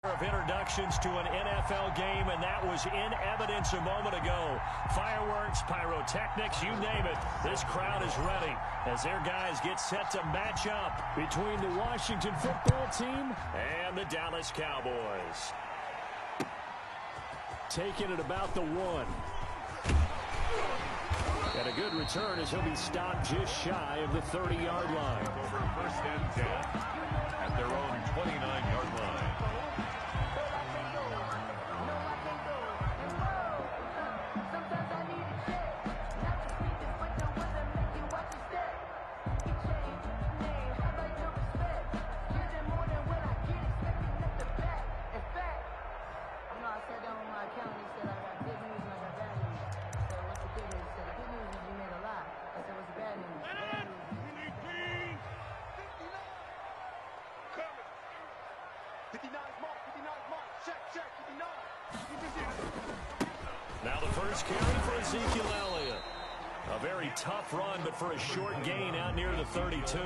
Of introductions to an NFL game, and that was in evidence a moment ago. Fireworks, pyrotechnics, you name it. This crowd is ready as their guys get set to match up between the Washington football team and the Dallas Cowboys. Taking it about the 1. And a good return as he'll be stopped just shy of the 30-yard line. Over first and 10 at their own 29-yard line. Now the first carry for Ezekiel Elliott. A very tough run, but for a short gain out near the 32.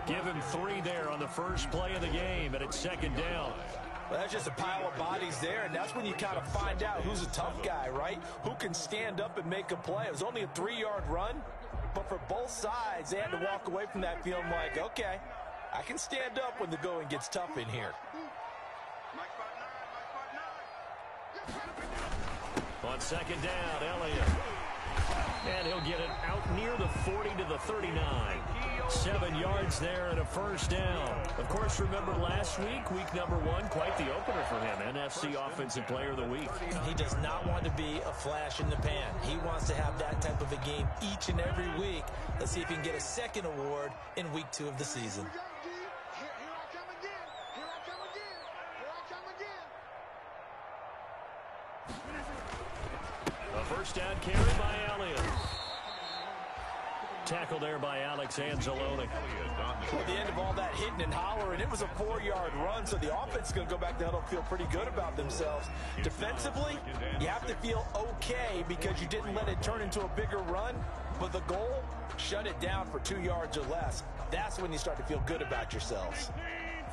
Give him 3 there on the first play of the game, and it's second down. Well, that's just a pile of bodies there, and that's when you kind of find out who's a tough guy, right? Who can stand up and make a play. It was only a 3-yard run, but for both sides, they had to walk away from that feeling like, okay, I can stand up when the going gets tough in here. On second down, Elliott. And he'll get it out near the 40 to the 39. 7 yards there and a first down. Of course, remember last week, week number 1, quite the opener for him. NFC Offensive Player of the Week. He does not want to be a flash in the pan. He wants to have that type of a game each and every week. Let's see if he can get a second award in week 2 of the season. A first down carry by Elliott. Tackle there by Alex Anzalone. At the end of all that hitting and hollering, it was a 4-yard run, so the offense is going to go back there and feel pretty good about themselves. Defensively, you have to feel okay because you didn't let it turn into a bigger run, but the goal, shut it down for 2 yards or less. That's when you start to feel good about yourselves.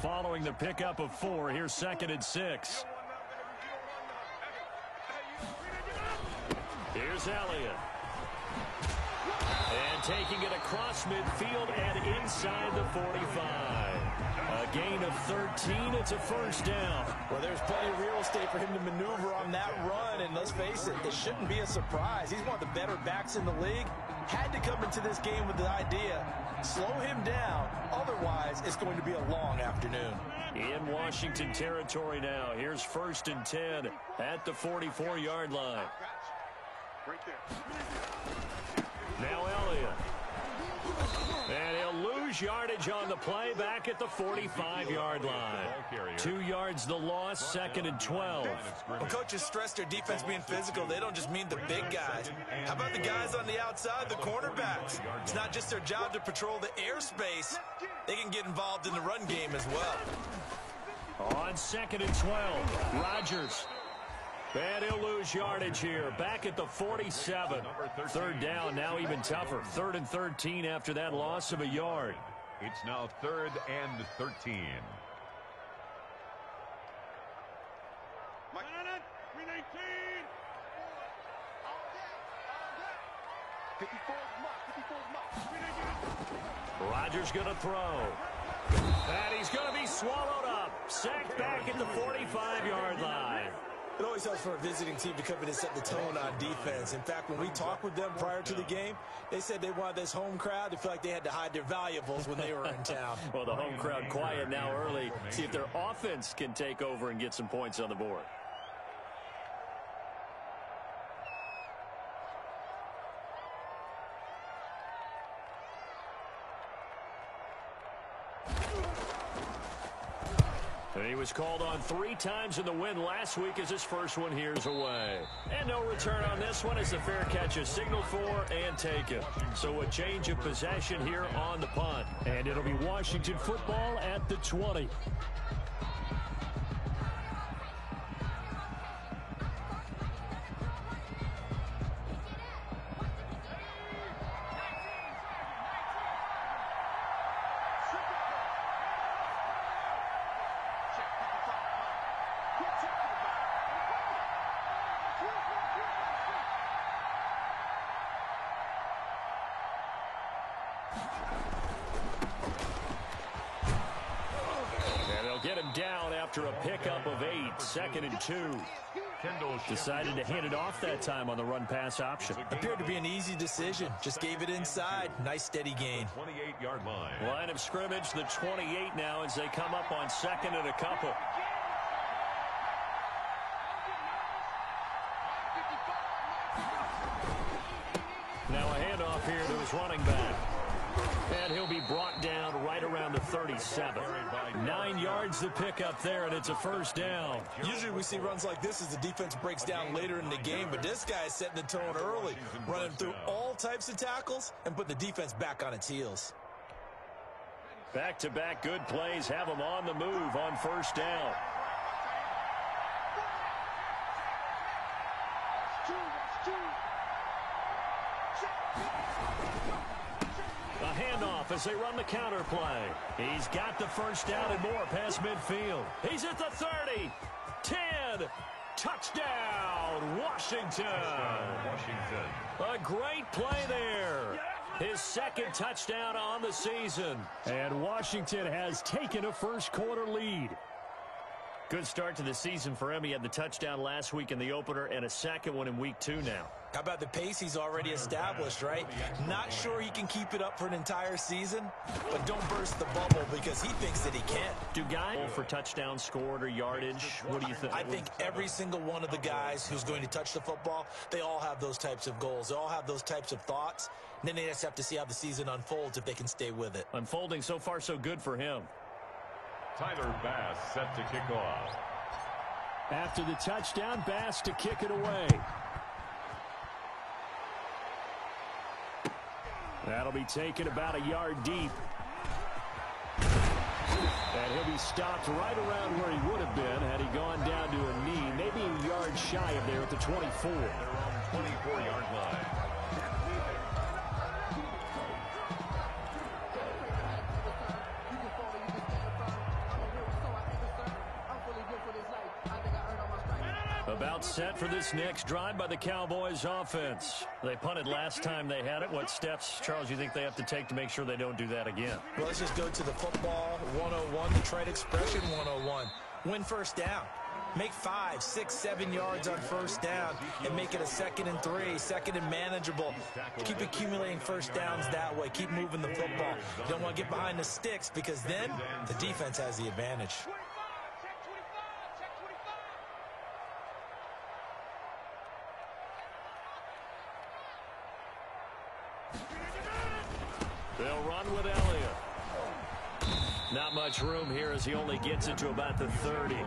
Following the pickup of 4, here's second and 6. Here's Elliott. And taking it across midfield and inside the 45. A gain of 13. It's a first down. Well, there's plenty of real estate for him to maneuver on that run. And let's face it, it shouldn't be a surprise. He's one of the better backs in the league. Had to come into this game with the idea, slow him down. Otherwise, it's going to be a long afternoon. In Washington territory now. Here's first and 10 at the 44-yard line. Now Elliott. And he'll lose yardage on the play back at the 45-yard line. 2 yards the loss, second and 12. When coaches stress their defense being physical, they don't just mean the big guys. How about the guys on the outside, the cornerbacks? It's not just their job to patrol the airspace. They can get involved in the run game as well. On second and 12, Rodgers. And he'll lose yardage here. Back at the 47. Third down, now even tougher. 3rd and 13 after that loss of a yard. It's now 3rd and 13. Rodgers going to throw. And he's going to be swallowed up. Sacked back at the 45-yard line. It always helps for a visiting team to come in and set the tone on defense. In fact, when we talked with them prior to the game, they said they wanted this home crowd to feel like they had to hide their valuables when they were in town. Well, the home crowd quiet now early. See if their offense can take over and get some points on the board. And he was called on 3 times in the win last week as his first one here's away. And no return on this one as the fair catch is signaled for and taken. So a change of possession here on the punt. And it'll be Washington football at the 20. him down after a pickup of 8, 2nd and 2. Decided to hand it off that time on the run-pass option. Appeared to be an easy decision. Just gave it inside. Nice steady gain. 28-yard line. Line of scrimmage, the 28 now as they come up on 2nd and a couple. Now a handoff here to his running back. And he'll be brought down right around the 37. 9 yards to pick up there, and it's a first down. Usually we see runs like this as the defense breaks down later in the game, but this guy is setting the tone early, running through all types of tackles and put the defense back on its heels. Back-to-back good plays have them on the move on first down. A handoff as they run the counter play. He's got the first down and more past midfield. He's at the 30, 10, touchdown, Washington. A great play there. His second touchdown on the season. And Washington has taken a first-quarter lead. Good start to the season for him. He had the touchdown last week in the opener and a second one in week 2 now. How about the pace he's already established, right? Not sure he can keep it up for an entire season, but don't burst the bubble because he thinks that he can. Do guys for touchdowns scored or yardage? What do you think? I think every single one of the guys who's going to touch the football, they all have those types of goals. They all have those types of thoughts. And then they just have to see how the season unfolds if they can stay with it. Unfolding so far so good for him. Tyler Bass set to kick off. After the touchdown, Bass to kick it away. That'll be taken about a yard deep. And he'll be stopped right around where he would have been had he gone down to a knee, maybe a yard shy of there at the 24. They're on 24-yard line. About set for this next drive by the Cowboys offense. They punted last time they had it. What steps, Charles, you think they have to take to make sure they don't do that again? Well, let's just go to the football 101, the trade expression 101. Win first down. Make 5, 6, 7 yards on first down and make it a 2nd and 3, 2nd and manageable. Keep accumulating first downs that way. Keep moving the football. You don't want to get behind the sticks because then the defense has the advantage. They'll run with Elliott. Not much room here as he only gets it to about the 30.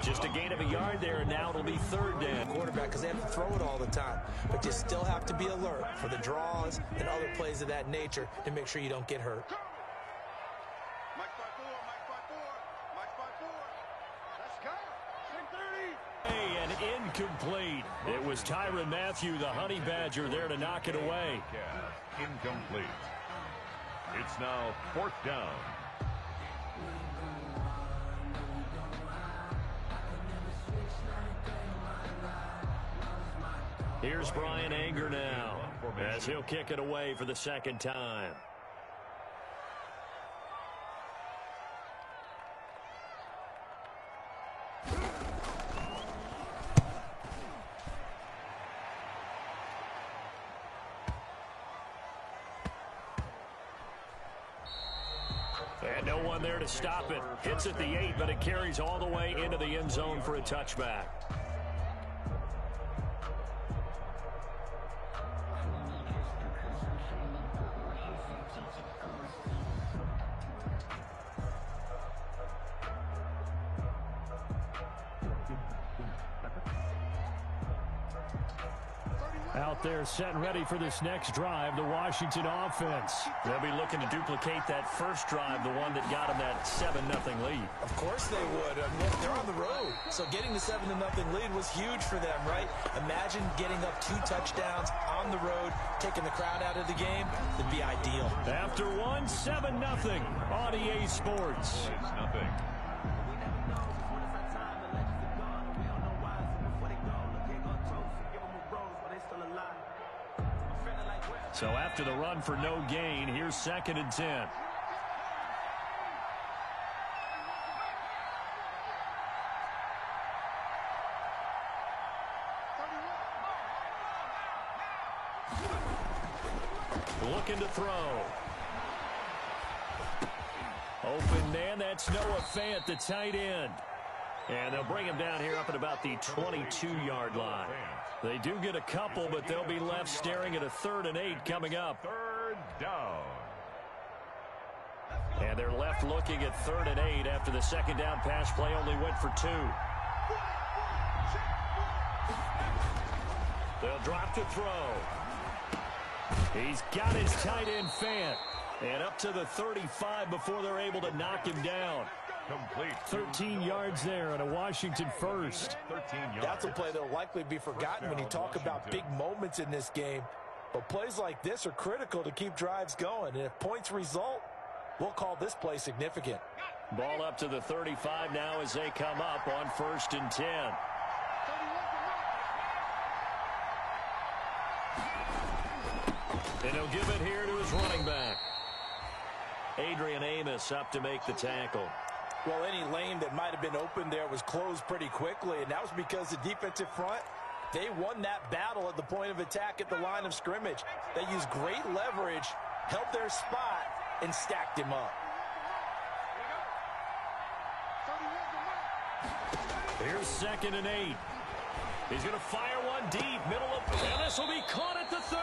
Just a gain of a yard there, and now it'll be 3rd down. Quarterback, because they have to throw it all the time. But you still have to be alert for the draws and other plays of that nature to make sure you don't get hurt. And incomplete. It was Tyrann Mathieu, the Honey Badger, there to knock it away. Incomplete. It's now 4th down. Here's Bryan Anger now as he'll kick it away for the 2nd time. And no one there to stop it. Hits at the 8, but it carries all the way into the end zone for a touchback. Out there set and ready for this next drive, the Washington offense. They'll be looking to duplicate that first drive, the one that got them that 7-0 lead. Of course they would. They're on the road. So getting the 7-0 lead was huge for them, right? Imagine getting up 2 touchdowns on the road, taking the crowd out of the game. It'd be ideal. After one, 7-0 on EA Sports. It's nothing. So after the run for no gain, here's 2nd and 10. Looking to throw. Open man, that's Noah Fant, the tight end. And they'll bring him down here up at about the 22-yard line. They do get a couple, but they'll be left staring at a 3rd and 8 coming up. 3rd down. And they're left looking at 3rd and 8 after the second down pass play only went for 2. They'll drop to throw. He's got his tight end Fant. And up to the 35 before they're able to knock him down. Complete. 13 yards there on a Washington first. 13 yards. That's a play that will likely be forgotten when you talk about big moments in this game. But plays like this are critical to keep drives going. And if points result, we'll call this play significant. Ball up to the 35 now as they come up on 1st and 10. And he'll give it here to his running back. Adrian Amos up to make the tackle. Well, any lane that might have been open there was closed pretty quickly, and that was because the defensive front, they won that battle at the point of attack at the line of scrimmage. They used great leverage, held their spot, and stacked him up. Here's 2nd and 8. He's going to fire one deep, middle of, and this will be caught at the 30.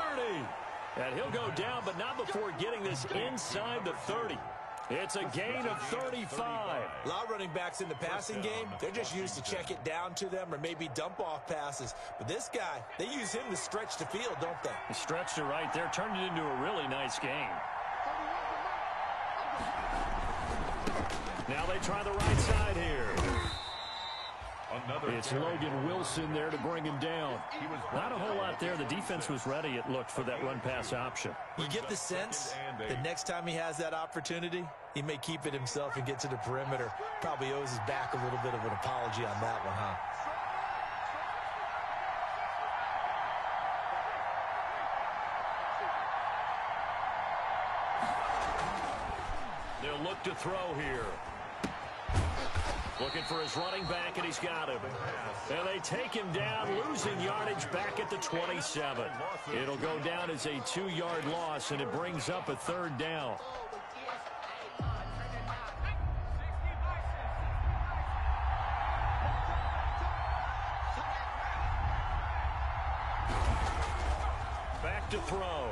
And he'll go down, but not before getting this inside the 30. It's a gain of 35. A lot of running backs in the passing game, they're just used to check it down to them or maybe dump off passes. But this guy, they use him to stretch the field, don't they? He stretched it right there, turned it into a really nice game. Now they try the right side here. It's Logan Wilson there to bring him down. Not a whole lot there. The defense was ready, it looked, for that run-pass option. You get the sense that next time he has that opportunity, he may keep it himself and get to the perimeter. Probably owes his back a little bit of an apology on that one, huh? They'll look to throw here. Looking for his running back, and he's got him. And they take him down, losing yardage back at the 27. It'll go down as a 2-yard loss, and it brings up a 3rd down. Back to throw.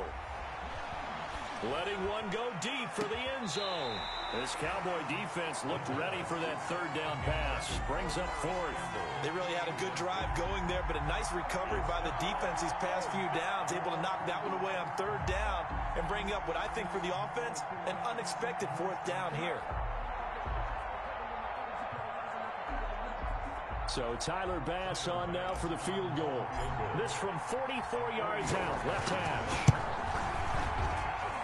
Letting one go deep for the end zone. This Cowboy defense looked ready for that 3rd down pass. Brings up 4th. They really had a good drive going there, but a nice recovery by the defense these past few downs. Able to knock that one away on 3rd down and bring up what I think for the offense, an unexpected 4th down here. So Tyler Bass on now for the field goal. This from 44 yards out, left hash.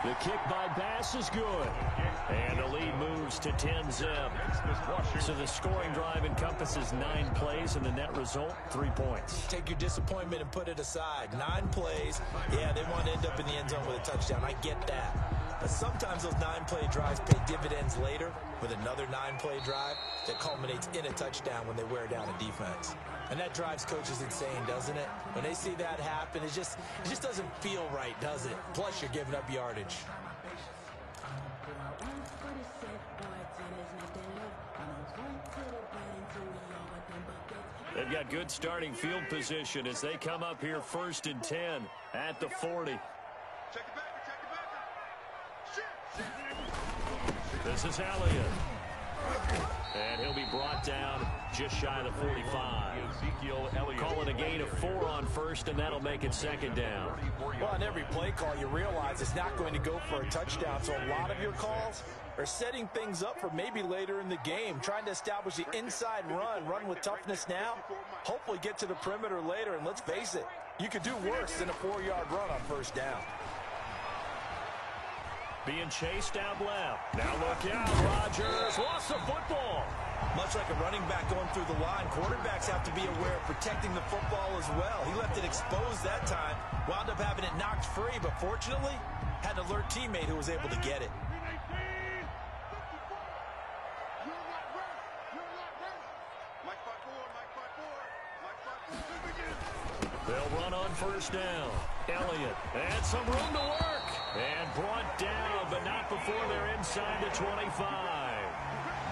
The kick by Bass is good. And the lead moves to 10-zip. So the scoring drive encompasses 9 plays, and the net result, 3 points. Take your disappointment and put it aside. 9 plays. Yeah, they want to end up in the end zone with a touchdown. I get that. But sometimes those 9-play drives pay dividends later with another 9-play drive that culminates in a touchdown when they wear down a defense. And that drives coaches insane, doesn't it? When they see that happen, it just doesn't feel right, does it? Plus, you're giving up yardage. They've got good starting field position as they come up here 1st and 10 at the 40. This is Elliott. And he'll be brought down just shy of the 45. Ezekiel Elliott. Call it a gain of 4 on 1st, and that'll make it 2nd down. Well, on every play call, you realize it's not going to go for a touchdown. So a lot of your calls are setting things up for maybe later in the game, trying to establish the inside run with toughness now, hopefully get to the perimeter later. And let's face it, you could do worse than a 4-yard run on 1st down. Being chased out left. Now look out, Rodgers lost the football. Much like a running back going through the line, quarterbacks have to be aware of protecting the football as well. He left it exposed that time, wound up having it knocked free, but fortunately, had an alert teammate who was able to get it. They'll run on 1st down. Elliott had some room to work. And brought down, but not before they're inside the 25.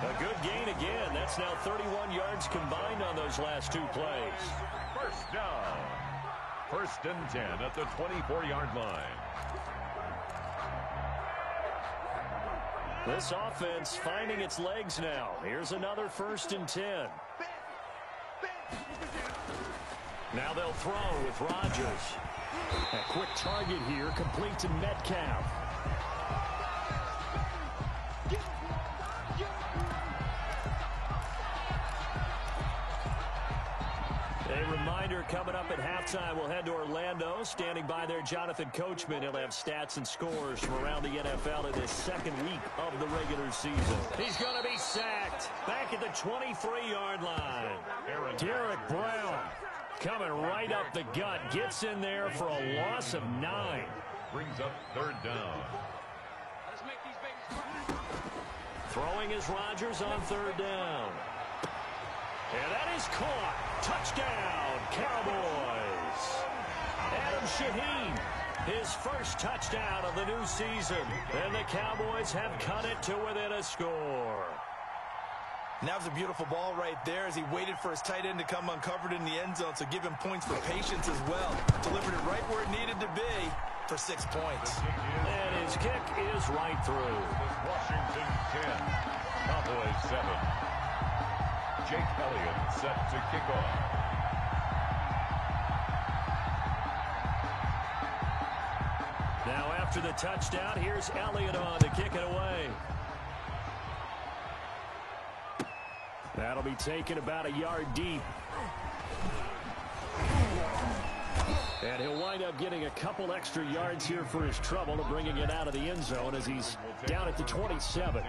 A good gain again. That's now 31 yards combined on those last 2 plays. First down. 1st and 10 at the 24-yard line. This offense finding its legs now. Here's another 1st and 10. Now they'll throw with Rodgers. A quick target here, complete to Metcalf. A reminder, coming up at halftime, we'll head to Orlando. Standing by there, Jonathan Coachman. He'll have stats and scores from around the NFL in this 2nd week of the regular season. He's going to be sacked back at the 23-yard line. Derek Brown coming right up the gut. Gets in there for a loss of 9. Brings up 3rd down. Throwing is Rodgers on 3rd down. And that is caught. Touchdown, Cowboys. Adam Shaheen, his 1st touchdown of the new season. And the Cowboys have cut it to within a score. And that was a beautiful ball right there as he waited for his tight end to come uncovered in the end zone, so give him points for patience as well. Delivered it right where it needed to be for 6 points. And his kick is right through. Washington 10, Cowboys 7. Jake Elliott set to kick off. Now after the touchdown, here's Elliott on to kick it away. That'll be taken about a yard deep. And he'll wind up getting a couple extra yards here for his trouble to bringing it out of the end zone as he's down at the 27.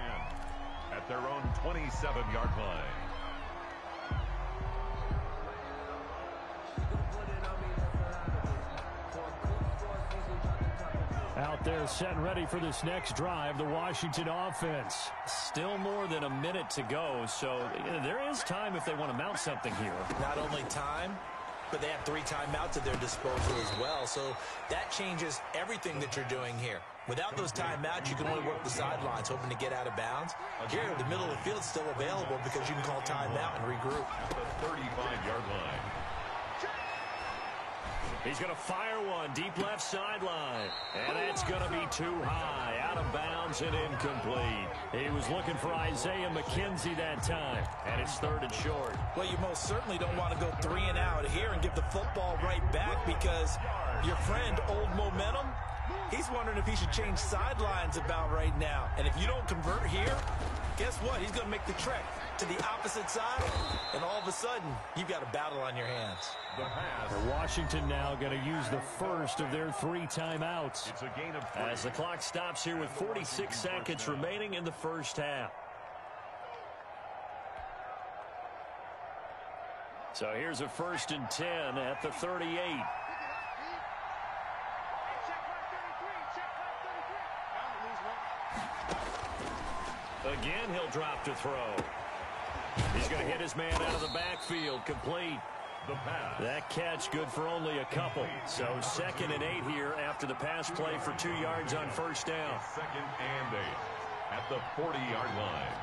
At their own 27-yard line. Out there set and ready for this next drive, the Washington offense. Still more than a minute to go, so there is time if they want to mount something here. Not only time, but they have 3 timeouts at their disposal as well, so that changes everything that you're doing here. Without those timeouts, you can only work the sidelines, hoping to get out of bounds. Here, the middle of the field is still available because you can call timeout and regroup. At the 35-yard line. He's going to fire one deep left sideline. And that's going to be too high. Out of bounds and incomplete. He was looking for Isaiah McKenzie that time. And it's 3rd and short. Well, you most certainly don't want to go 3 and out here and give the football right back because your friend, Old Momentum, he's wondering if he should change sidelines about right now. And if you don't convert here, guess what? He's going to make the trek to the opposite side, and all of a sudden, you've got a battle on your hands. Washington now going to use the first of their 3 timeouts. It's a gain of 3. As the clock stops here with 46 seconds remaining in the first half. So here's a 1st and 10 at the 38. Again, he'll drop to throw. He's going to hit his man out of the backfield. Complete. The pass. That catch good for only a couple. So 2nd and 8 here after the pass play for 2 yards on 1st down. 2nd and 8 at the 40-yard line.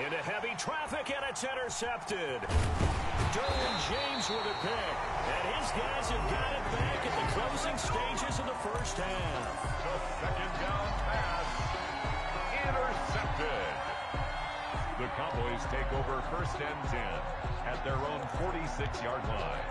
Into heavy traffic, and it's intercepted. Derwin James with a pick. And his guys have got it back at the closing stages of the first half. The 2nd down pass. Intercepted. The Cowboys take over 1st and 10 at their own 46-yard line.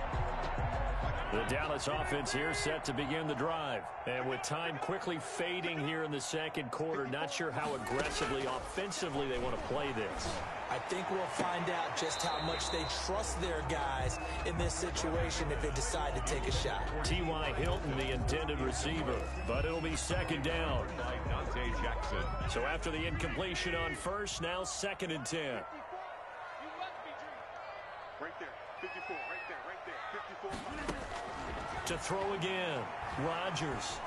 The Dallas offense here set to begin the drive. And with time quickly fading here in the 2nd quarter, not sure how aggressively, offensively they want to play this. I think we'll find out just how much they trust their guys in this situation if they decide to take a shot. T.Y. Hilton, the intended receiver, but it'll be 2nd down. By Dante Jackson. So after the incompletion on 1st, now 2nd and 10. Right there, 54, right there, 54. To throw again, Rodgers.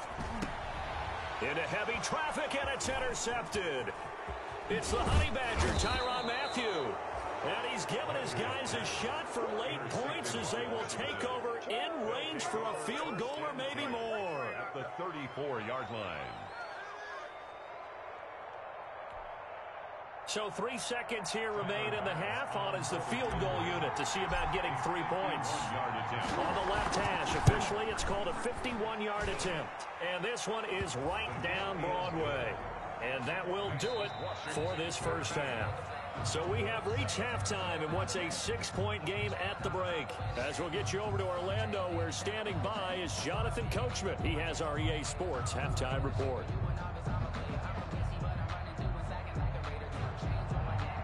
Into heavy traffic, and it's intercepted. It's the Honey Badger, Tyrann Mathieu. And he's given his guys a shot for late points as they will take over in range for a field goal or maybe more. At the 34-yard line. So 3 seconds here remain in the half. On is the field goal unit to see about getting 3 points. On the left hash, officially it's called a 51-yard attempt. And this one is right down Broadway. And that will do it for this first half. So we have reached halftime in what's a 6-point game at the break. As we'll get you over to Orlando, where standing by is Jonathan Coachman. He has our EA Sports halftime report.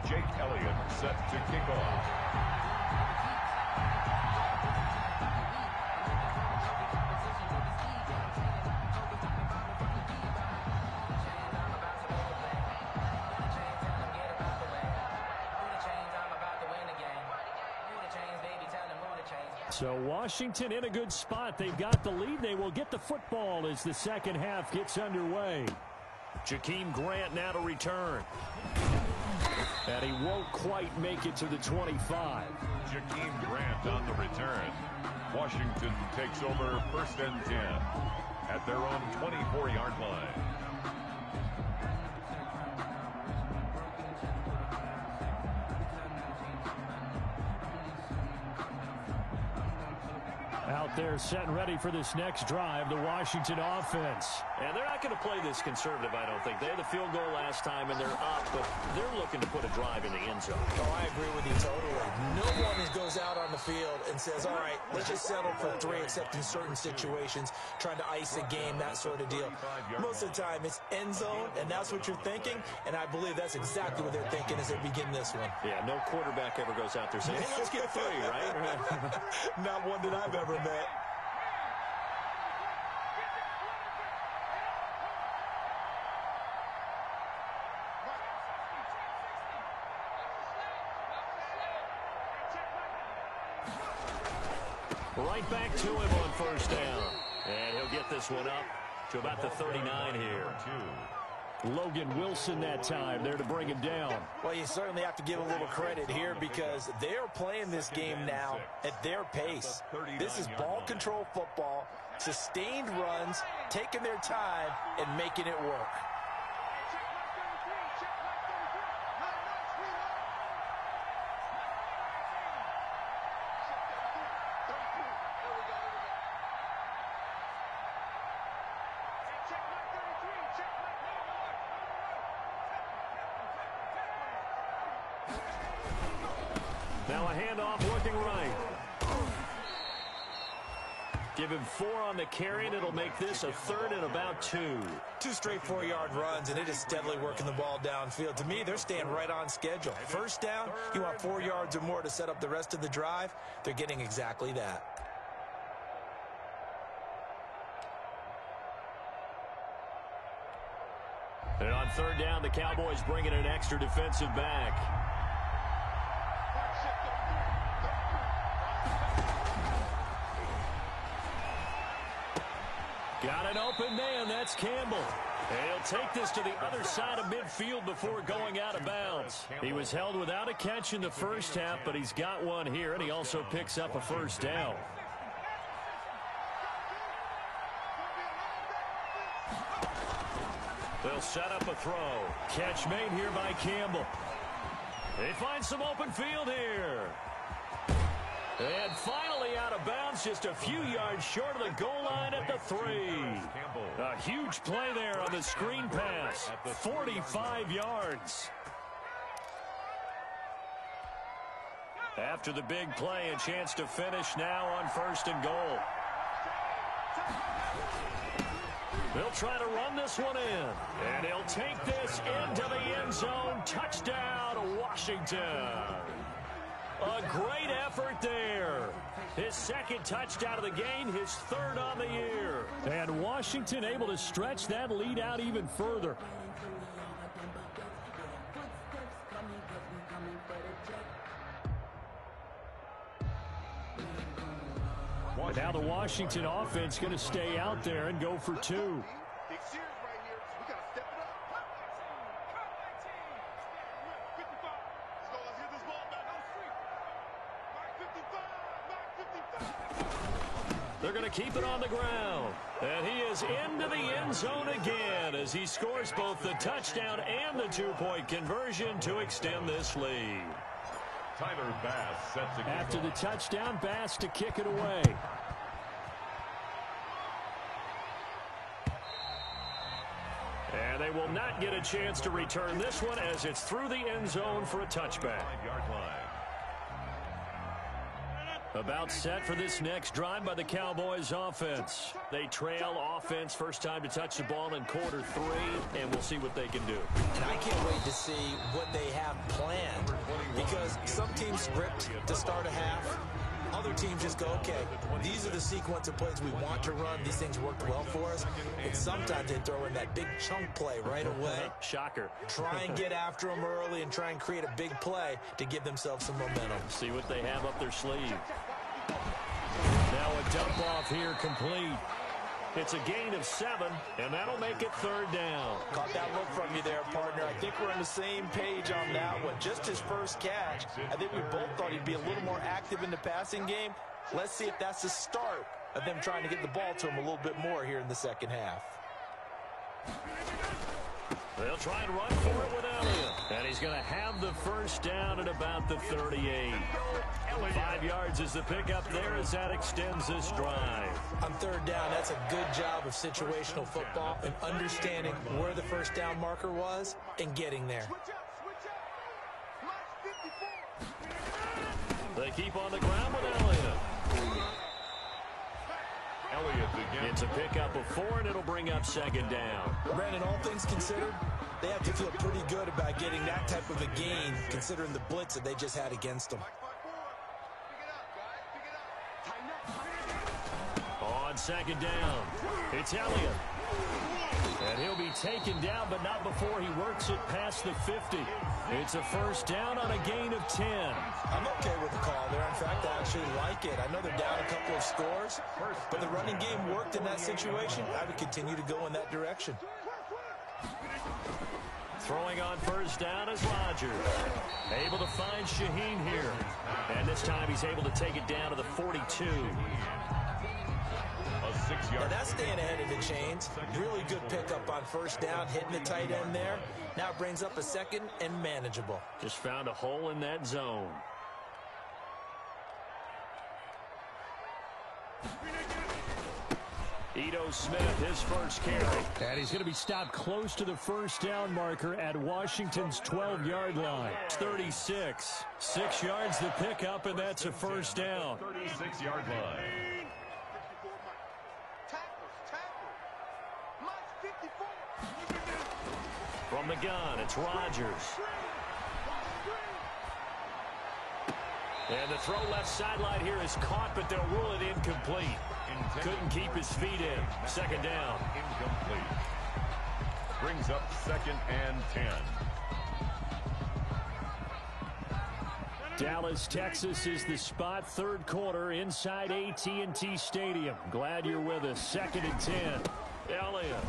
Jake Elliott set to kick off. So Washington in a good spot. They've got the lead. They will get the football as the second half gets underway. Jakeem Grant now to return. And he won't quite make it to the 25. Jakeem Grant on the return. Washington takes over 1st and 10 at their own 24-yard line. Out there set and ready for this next drive, the Washington offense. And they're not going to play this conservative, I don't think. They had the field goal last time, and they're up, but they're looking to put a drive in the end zone. Oh, I agree with you totally. No one goes out on the field and says, all right, let's just settle for 3, except in certain situations, trying to ice a game, that sort of deal. Most of the time, it's end zone, and that's what you're thinking, and I believe that's exactly what they're thinking as they begin this one. Yeah, no quarterback ever goes out there saying, hey, let's get 3, right? Not one that I've ever met. Right back to him on 1st down. And he'll get this one up to about the 39 here. Logan Wilson that time there to bring him down. Well, you certainly have to give a little credit here because they're playing this game now at their pace. This is ball control football, sustained runs, taking their time, and making it work. Now a handoff looking right. Give him 4 on the carry, and it'll make this a 3rd and about 2. 2 straight 4-yard runs, and it is steadily working the ball downfield. To me, they're staying right on schedule. 1st down, you want 4 yards or more to set up the rest of the drive. They're getting exactly that. And on 3rd down, the Cowboys bring in an extra defensive back. Got an open man. That's Campbell. And he'll take this to the other side of midfield before going out of bounds. He was held without a catch in the first half, but he's got one here, and he also picks up a 1st down. They'll set up a throw. Catch made here by Campbell. They find some open field here. And finally out of bounds, just a few yards short of the goal line at the 3. A huge play there on the screen pass. 45 yards. After the big play, a chance to finish now on 1st and goal. They'll try to run this one in. And he'll take this into the end zone. Touchdown, Washington. A great effort there. His 2nd touchdown of the game, his 3rd on the year. And Washington able to stretch that lead out even further. And now the Washington offense going to stay out there and go for 2. They're going to keep it on the ground. And he is into the end zone again as he scores both the touchdown and the two-point conversion to extend this lead. Tyler Bass sets a kick After the off. touchdown, Bass to kick it away. And they will not get a chance to return this one as it's through the end zone for a touchback. 5-yard line. About set for this next drive by the Cowboys offense. They trail offense first time to touch the ball in quarter 3, and we'll see what they can do. And I can't wait to see what they have planned, because some teams script to start a half. Other teams just go, okay, these are the sequence of plays we want to run. These things worked well for us. And sometimes they throw in that big chunk play right away. Shocker. Try and get after them early and try and create a big play to give themselves some momentum. See what they have up their sleeve. Now a dump off here complete. It's a gain of 7, and that'll make it 3rd down. Caught that look from you there, partner. I think we're on the same page on that one. Just his first catch. I think we both thought he'd be a little more active in the passing game. Let's see if that's the start of them trying to get the ball to him a little bit more here in the second half. They'll try and run for it with Elliott. And he's going to have the first down at about the 38. 5 yards is the pickup there as that extends this drive. On 3rd down, that's a good job of situational football and understanding where the first down marker was and getting there. They keep on the ground with Elliott. Elliott again. It's a pickup of 4, and it'll bring up 2nd down. Brandon, all things considered, they have to feel pretty good about getting that type of a gain considering the blitz that they just had against them. On 2nd down, it's Elliott. And he'll be taken down, but not before he works it past the 50. It's a first down on a gain of 10. I'm okay with the call there. In fact, I actually like it. I know they're down a couple of scores, but the running game worked in that situation. I would continue to go in that direction. Throwing on first down is Rodgers. Able to find Shaheen here. And this time he's able to take it down to the 42. A 6-yard. Now that's staying ahead of the chains. Really good pickup on first down, hitting the tight end there. Now it brings up a 2nd and manageable. Just found a hole in that zone. Ito Smith, his first carry. And he's going to be stopped close to the first down marker at Washington's 12-yard line. It's 36. 6 yards the pickup, and that's a first down. 36-yard line. From the gun, it's Rodgers. And the throw left sideline here is caught, but they'll rule it incomplete. Couldn't keep his feet in. 2nd down. Incomplete. Brings up 2nd and 10. Dallas, Texas is the spot. 3rd quarter inside AT&T Stadium. Glad you're with us. 2nd and 10. Elliott.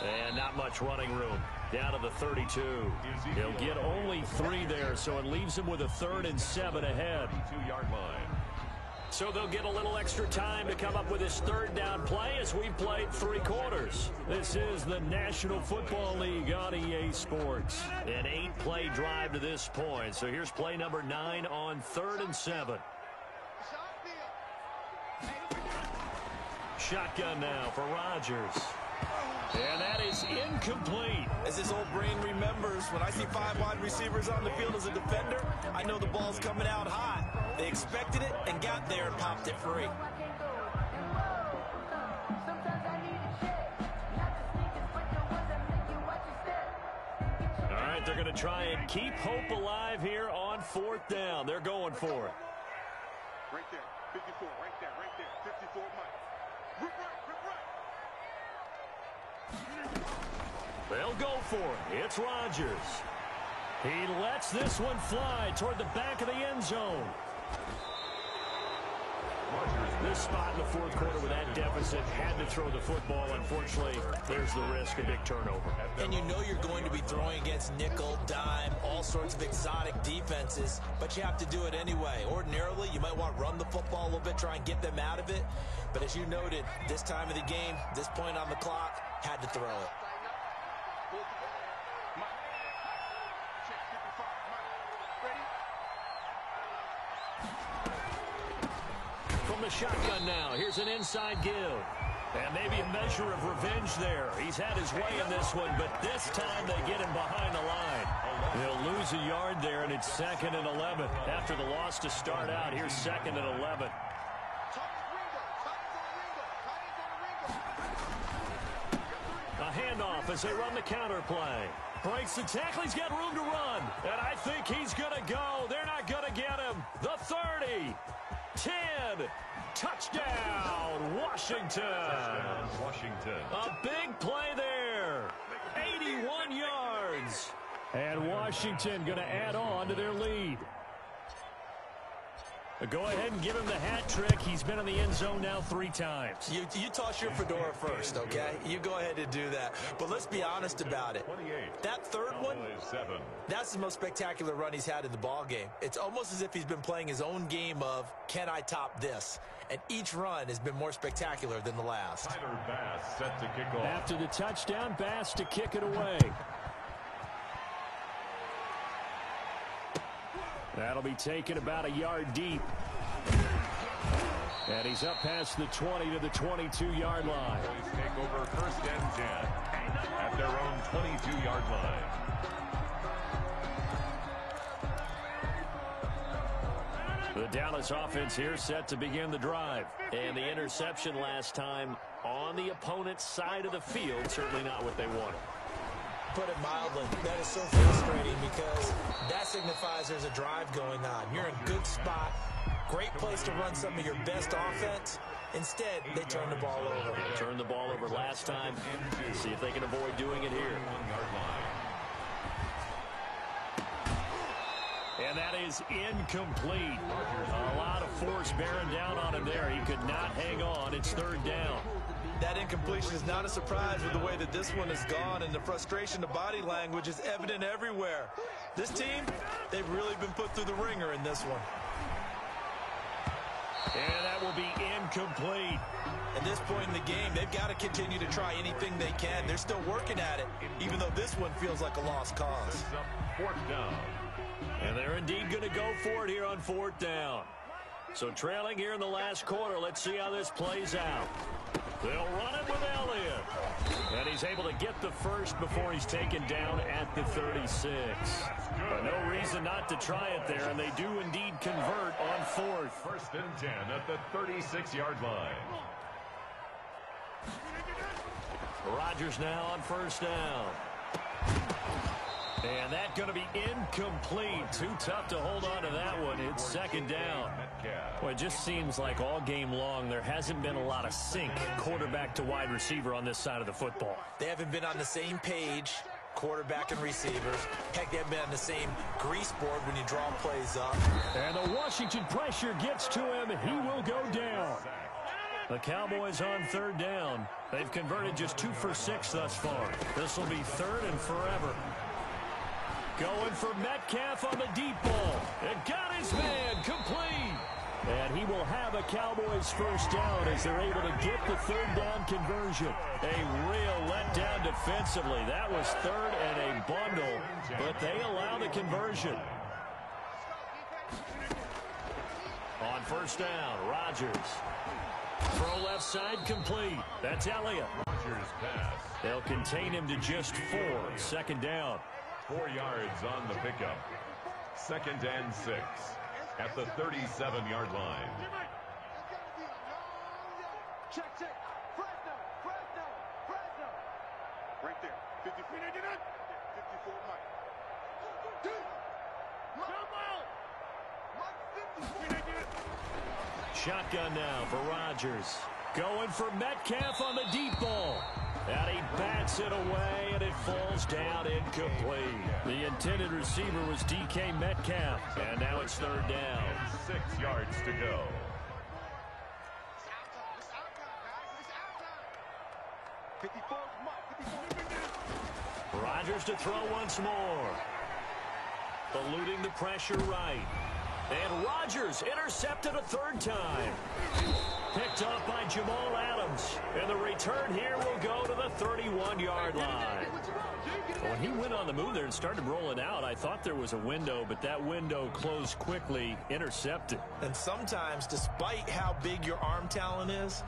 And not much running room. Down to the 32. He'll get only 3 there, so it leaves him with a 3rd and 7 ahead. 2-yard line. So they'll get a little extra time to come up with his 3rd down play as we've played 3 quarters. This is the National Football League on EA Sports. An 8-play drive to this point. So here's play number 9 on 3rd and 7. Shotgun now for Rodgers. And that is incomplete. As his old brain remembers, when I see 5 wide receivers on the field as a defender, I know the ball's coming out hot. They expected it and got there and popped it free. All right, they're going to try and keep hope alive here on 4th down. They're going for it. Right there, 54, right there, 54, Mike. Rip right. They'll go for it. It's Rodgers. He lets this one fly toward the back of the end zone. This spot in the 4th quarter with that deficit had to throw the football. Unfortunately, there's the risk of big turnover. And you know you're going to be throwing against nickel, dime, all sorts of exotic defenses, but you have to do it anyway. Ordinarily, you might want to run the football a little bit, try and get them out of it. But as you noted, this time of the game, this point on the clock, had to throw it. From the shotgun now, here's an inside give. And maybe a measure of revenge there. He's had his way in this one, but this time they get him behind the line. They'll lose a yard there, and it's 2nd and 11. After the loss to start out, here's 2nd and 11. A handoff as they run the counter play. Breaks the tackle. He's got room to run. And I think he's going to go. They're not going to get him. The 30. 10. Touchdown, Washington. Washington. A big play there. 81 yards. And Washington going to add on to their lead. Go ahead and give him the hat trick. He's been in the end zone now 3 times. You toss your fedora first, okay? You go ahead and do that. But let's be honest about it. That third one, that's the most spectacular run he's had in the ball game. It's almost as if he's been playing his own game of, can I top this? And each run has been more spectacular than the last. Tyler Bass set to kick off. After the touchdown, Bass to kick it away. That'll be taken about a yard deep. And he's up past the 20 to the 22-yard line. Boys take over 1st and 10 at their own 22-yard line. The Dallas offense here set to begin the drive. And the interception last time on the opponent's side of the field, certainly not what they wanted. Put it mildly, that is so frustrating because that signifies there's a drive going on. You're in a good spot, great place to run some of your best offense. Instead, they turn the ball over. They turned the ball over last time. See if they can avoid doing it here. And that is incomplete. A lot of force bearing down on him there. He could not hang on. It's 3rd down. That incompletion is not a surprise with the way that this one has gone, and the frustration, the body language is evident everywhere. This team, they've really been put through the ringer in this one. And that will be incomplete. At this point in the game, they've got to continue to try anything they can. They're still working at it, even though this one feels like a lost cause. 4th down. And they're indeed going to go for it here on 4th down. So trailing here in the last quarter, let's see how this plays out. They'll run it with Elliott. And he's able to get the first before he's taken down at the 36. But no reason not to try it there, and they do indeed convert on 4th. 1st and 10 at the 36-yard line. Rodgers now on 1st down. And that's going to be incomplete. Too tough to hold on to that one. It's 2nd down. Well, it just seems like all game long there hasn't been a lot of sync quarterback to wide receiver on this side of the football. They haven't been on the same page, quarterback and receivers. Heck, they haven't been on the same grease board when you draw plays up. And the Washington pressure gets to him. He will go down. The Cowboys on 3rd down. They've converted just 2 for 6 thus far. This will be 3rd and forever. Going for Metcalf on the deep ball. It got his man complete. And he will have a Cowboys 1st down as they're able to get the 3rd down conversion. A real letdown defensively. That was 3rd and a bundle, but they allow the conversion. On 1st down, Rodgers. Throw left side complete. That's Elliott. Rodgers pass. They'll contain him to just 4. 2nd down. 4 yards on the pickup. 2nd and 6 at the 37-yard line. Check. Fresno. Right there. 54 Mike. Shotgun now for Rodgers. Going for Metcalf on the deep ball. And he bats it away, and it falls down incomplete. The intended receiver was DK Metcalf, and now it's 3rd down. 6 yards to go. Rodgers to throw once more. Eluding the pressure right. And Rodgers intercepted a third time. Picked off by Jamal Adams. And the return here will go to the 31-yard line. When he went on the move there and started rolling out, I thought there was a window, but that window closed quickly, intercepted. And sometimes, despite how big your arm talent is,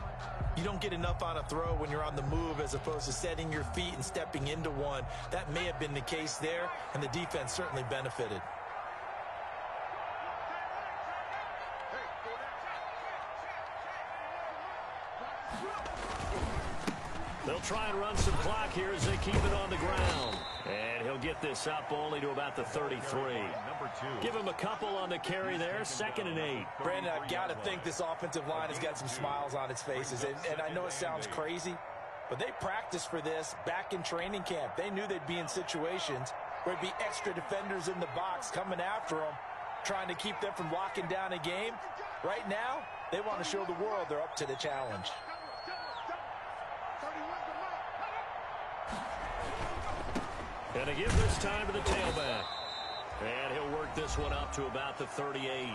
you don't get enough on a throw when you're on the move as opposed to setting your feet and stepping into one. That may have been the case there, and the defense certainly benefited. They'll try and run some clock here as they keep it on the ground. And he'll get this up only to about the 33. Give him a couple on the carry there, 2nd and 8. Brandon, I've got to think this offensive line has got some smiles on its faces. And I know it sounds crazy, but they practiced for this back in training camp. They knew they'd be in situations where there'd be extra defenders in the box coming after them, trying to keep them from locking down a game. Right now, they want to show the world they're up to the challenge. And to give this time to the tailback. And he'll work this one up to about the 38.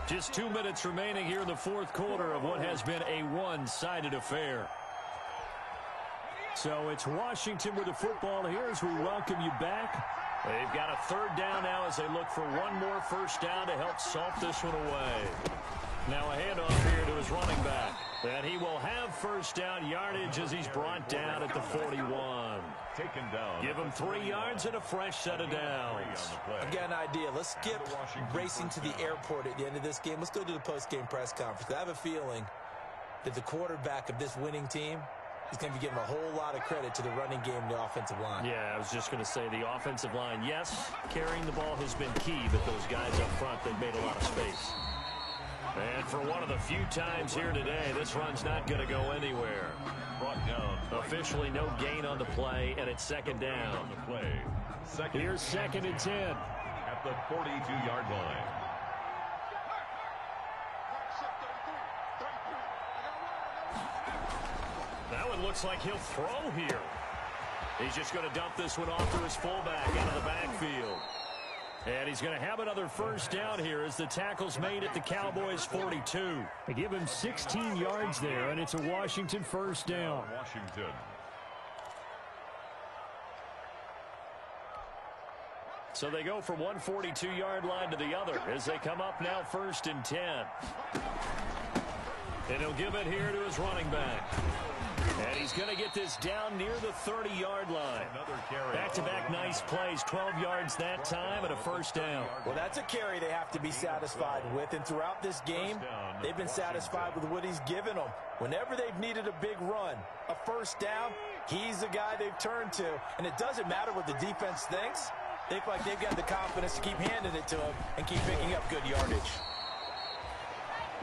Just 2 minutes remaining here in the fourth quarter of what has been a one-sided affair. So it's Washington with the football here as we welcome you back. They've got a third down now as they look for one more first down to help salt this one away. Now a handoff here to his running back. And he will have first down yardage as he's brought down at the 41. Taken down. Give him 3 yards and a fresh set of downs. I've got an idea. Let's skip racing to the airport at the end of this game. Let's go to the post-game press conference. I have a feeling that the quarterback of this winning team is going to be giving a whole lot of credit to the running game and the offensive line. Yeah, I was just going to say the offensive line, yes, carrying the ball has been key, but those guys up front, they've made a lot of space. And for one of the few times here today, this run's not going to go anywhere. Brought down. Officially no gain on the play, and it's 2nd down. On the play. Here's 2nd and 10. At the 42-yard line. That one looks like he'll throw here. He's just going to dump this one off to his fullback out of the backfield. And he's going to have another first down here as the tackle's made at the Cowboys' 42. They give him 16 yards there, and it's a Washington first down. Washington. So they go from one 42-yard line to the other as they come up now 1st and 10. And he'll give it here to his running back. And he's going to get this down near the 30-yard line. Back-to-back nice plays, 12 yards that time and a first down. Well, that's a carry they have to be satisfied with. And throughout this game, they've been satisfied with what he's given them. Whenever they've needed a big run, a first down, he's the guy they've turned to. And it doesn't matter what the defense thinks. They feel like they've got the confidence to keep handing it to him and keep picking up good yardage.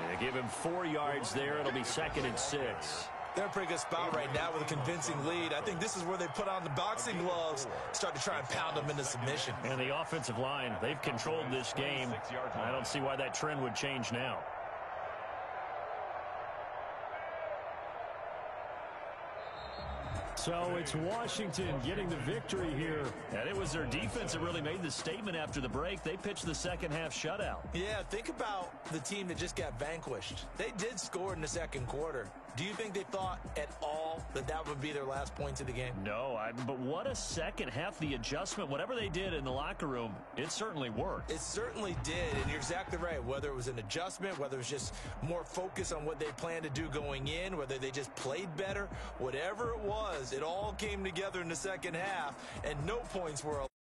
They give him 4 yards there. It'll be 2nd and 6. They're in a pretty good spot right now with a convincing lead. I think this is where they put on the boxing gloves, start to try and pound them into submission. And the offensive line, they've controlled this game. I don't see why that trend would change now. So it's Washington getting the victory here. And it was their defense that really made the statement after the break. They pitched the second half shutout. Yeah, think about the team that just got vanquished. They did score in the second quarter. Do you think they thought at all that that would be their last points of the game? No, but what a second half. The adjustment, whatever they did in the locker room, it certainly worked. It certainly did, and you're exactly right. Whether it was an adjustment, whether it was just more focus on what they planned to do going in, whether they just played better, whatever it was, it all came together in the second half, and no points were allowed.